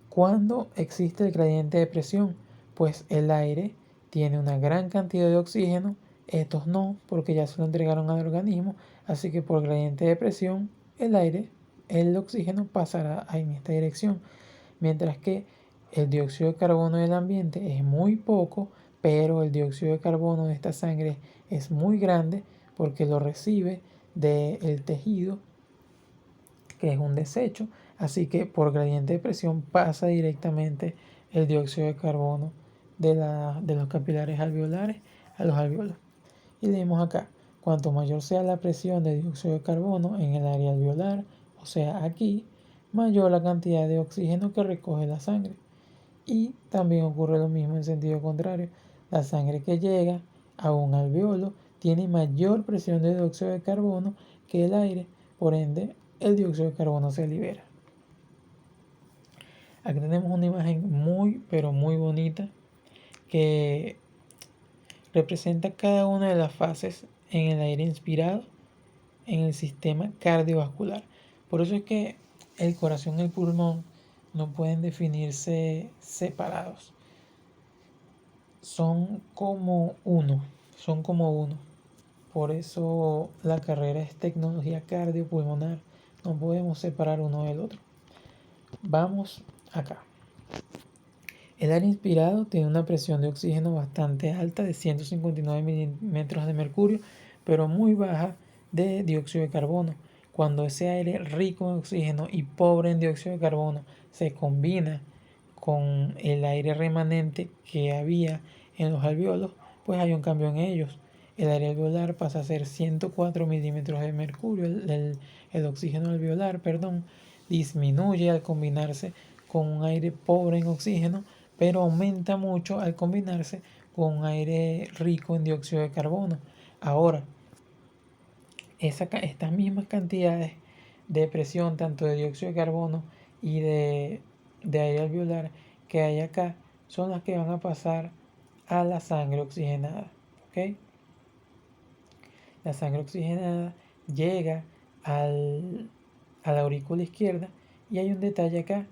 Speaker 1: cuando existe el gradiente de presión, pues el aire tiene una gran cantidad de oxígeno, estos no, porque ya se lo entregaron al organismo, así que por gradiente de presión el oxígeno pasará en esta dirección, mientras que el dióxido de carbono del ambiente es muy poco, pero el dióxido de carbono de esta sangre es muy grande porque lo recibe del tejido, que es un desecho, así que por gradiente de presión pasa directamente el dióxido de carbono de los capilares alveolares a los alvéolos. Y leemos acá, cuanto mayor sea la presión de dióxido de carbono en el área alveolar, o sea aquí, mayor la cantidad de oxígeno que recoge la sangre. Y también ocurre lo mismo en sentido contrario. La sangre que llega a un alveolo tiene mayor presión de dióxido de carbono que el aire, por ende el dióxido de carbono se libera. Aquí tenemos una imagen muy pero muy bonita que representa cada una de las fases en el aire inspirado en el sistema cardiovascular. Por eso es que el corazón y el pulmón no pueden definirse separados. Son como uno. Por eso la carrera es tecnología cardiopulmonar. No podemos separar uno del otro. Vamos acá. El aire inspirado tiene una presión de oxígeno bastante alta de 159 milímetros de mercurio, pero muy baja de dióxido de carbono. Cuando ese aire rico en oxígeno y pobre en dióxido de carbono se combina con el aire remanente que había en los alvéolos, pues hay un cambio en ellos. El aire alveolar pasa a ser 104 milímetros de mercurio, el oxígeno alveolar, disminuye al combinarse con un aire pobre en oxígeno, pero aumenta mucho al combinarse con un aire rico en dióxido de carbono. Ahora, estas mismas cantidades de presión, tanto de dióxido de carbono y de aire alveolar que hay acá, son las que van a pasar a la sangre oxigenada. ¿Okay? La sangre oxigenada llega a la aurícula izquierda y hay un detalle acá,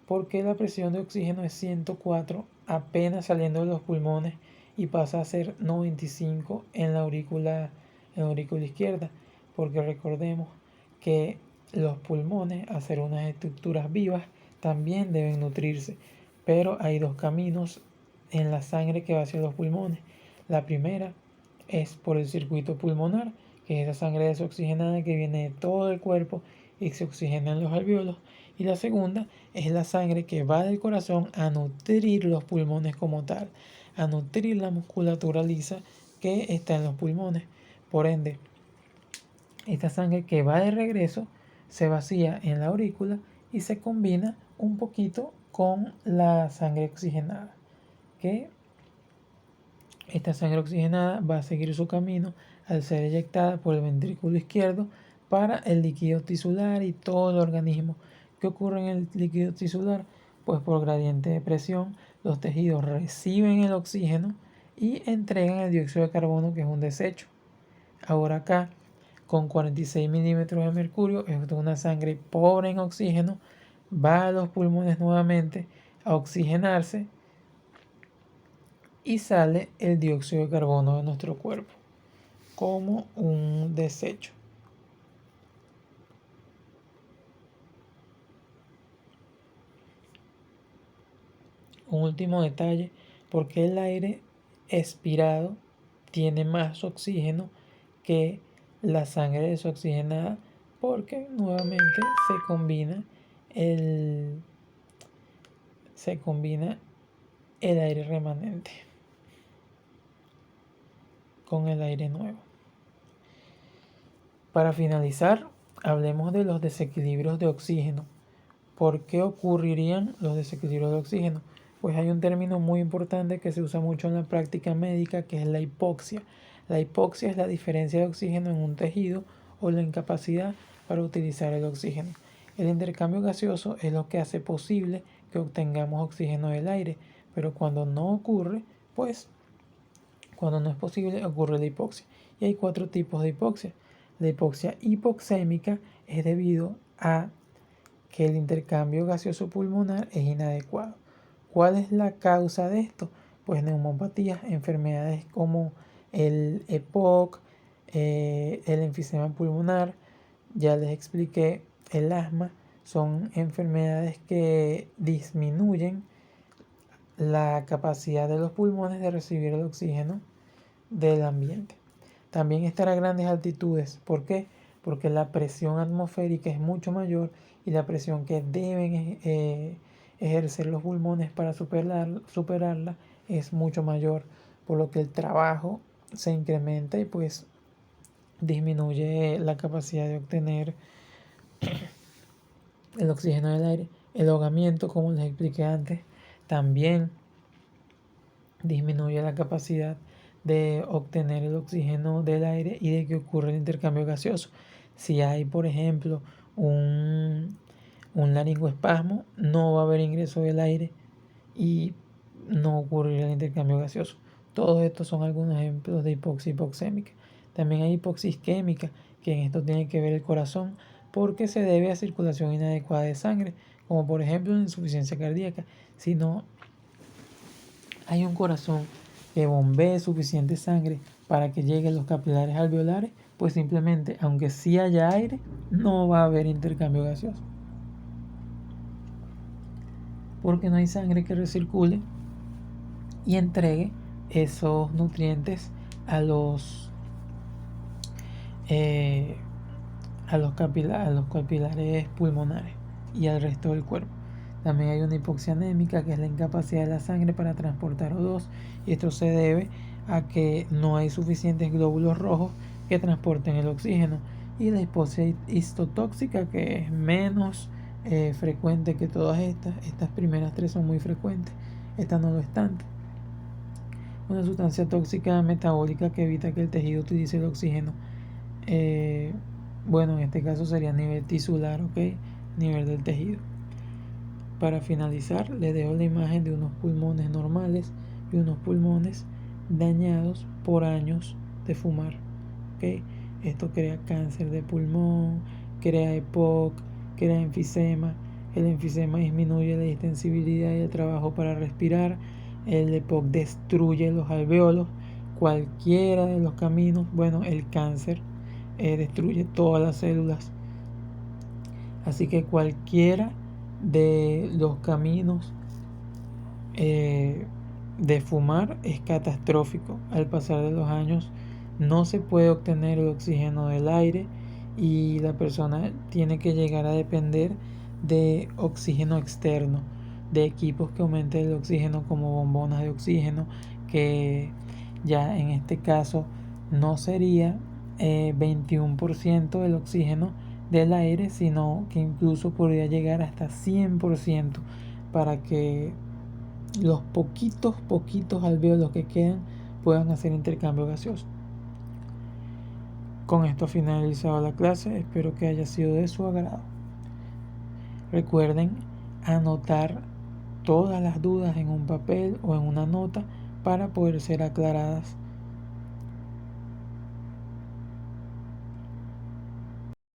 Speaker 1: porque la presión de oxígeno es 104 apenas saliendo de los pulmones y pasa a ser 95 en la aurícula izquierda, porque recordemos que los pulmones, al ser unas estructuras vivas, también deben nutrirse, pero hay dos caminos en la sangre que va hacia los pulmones. La primera es por el circuito pulmonar, que es esa sangre desoxigenada que viene de todo el cuerpo y se oxigena en los alvéolos. Y la segunda es la sangre que va del corazón a nutrir los pulmones como tal, a nutrir la musculatura lisa que está en los pulmones. Por ende, esta sangre que va de regreso se vacía en la aurícula y se combina un poquito con la sangre oxigenada, que esta sangre oxigenada va a seguir su camino al ser eyectada por el ventrículo izquierdo para el líquido tisular y todo el organismo. ¿Qué ocurre en el líquido tisular? Pues por gradiente de presión los tejidos reciben el oxígeno y entregan el dióxido de carbono, que es un desecho. Ahora acá, con 46 milímetros de mercurio, es una sangre pobre en oxígeno, va a los pulmones nuevamente a oxigenarse y sale el dióxido de carbono de nuestro cuerpo como un desecho. Un último detalle, porque el aire expirado tiene más oxígeno que la sangre desoxigenada, porque nuevamente se combina el aire remanente con el aire nuevo. Para finalizar, hablemos de los desequilibrios de oxígeno. ¿Por qué ocurrirían los desequilibrios de oxígeno? Pues hay un término muy importante que se usa mucho en la práctica médica, que es la hipoxia. La hipoxia es la diferencia de oxígeno en un tejido o la incapacidad para utilizar el oxígeno. El intercambio gaseoso es lo que hace posible que obtengamos oxígeno del aire, pero cuando no ocurre, pues cuando no es posible, ocurre la hipoxia. Y hay 4 tipos de hipoxia. La hipoxia hipoxémica es debido a que el intercambio gaseoso pulmonar es inadecuado. ¿Cuál es la causa de esto? Pues neumopatías, enfermedades como el EPOC, el enfisema pulmonar, ya les expliqué, el asma, son enfermedades que disminuyen la capacidad de los pulmones de recibir el oxígeno del ambiente. También estar a grandes altitudes. ¿Por qué? Porque la presión atmosférica es mucho mayor y la presión que deben ejercer los pulmones para superarla es mucho mayor, por lo que el trabajo se incrementa y pues disminuye la capacidad de obtener el oxígeno del aire. El ahogamiento, como les expliqué antes, también disminuye la capacidad de obtener el oxígeno del aire y de que ocurra el intercambio gaseoso. Si hay, por ejemplo, un laringoespasmo, no va a haber ingreso del aire y no ocurrirá el intercambio gaseoso. Todos estos son algunos ejemplos de hipoxia hipoxémica. También hay hipoxia isquémica, que en esto tiene que ver el corazón, porque se debe a circulación inadecuada de sangre, como por ejemplo la insuficiencia cardíaca. Si no hay un corazón que bombee suficiente sangre para que llegue a los capilares alveolares, pues simplemente, aunque sí haya aire, no va a haber intercambio gaseoso. Porque no hay sangre que recircule y entregue esos nutrientes a los capilares pulmonares y al resto del cuerpo. También hay una hipoxia anémica, que es la incapacidad de la sangre para transportar O2, y esto se debe a que no hay suficientes glóbulos rojos que transporten el oxígeno. Y la hipoxia histotóxica, que es menos frecuente que todas estas primeras tres son muy frecuentes, esta no lo es tanto. Una sustancia tóxica metabólica que evita que el tejido utilice el oxígeno. Bueno, en este caso sería a nivel tisular, ¿ok? Nivel del tejido. Para finalizar, les dejo la imagen de unos pulmones normales y unos pulmones dañados por años de fumar, ¿ok? Esto crea cáncer de pulmón, crea EPOC, crea enfisema. El enfisema disminuye la distensibilidad y el trabajo para respirar. El EPOC destruye los alveolos, cualquiera de los caminos. Bueno, el cáncer destruye todas las células. Así que cualquiera de los caminos de fumar es catastrófico. Al pasar de los años no se puede obtener el oxígeno del aire y la persona tiene que llegar a depender de oxígeno externo, de equipos que aumenten el oxígeno, como bombonas de oxígeno, que ya en este caso no sería 21% del oxígeno del aire, sino que incluso podría llegar hasta 100%, para que los poquitos alvéolos que quedan puedan hacer intercambio gaseoso. Con esto ha finalizado la clase, espero que haya sido de su agrado. Recuerden anotar todas las dudas en un papel o en una nota para poder ser aclaradas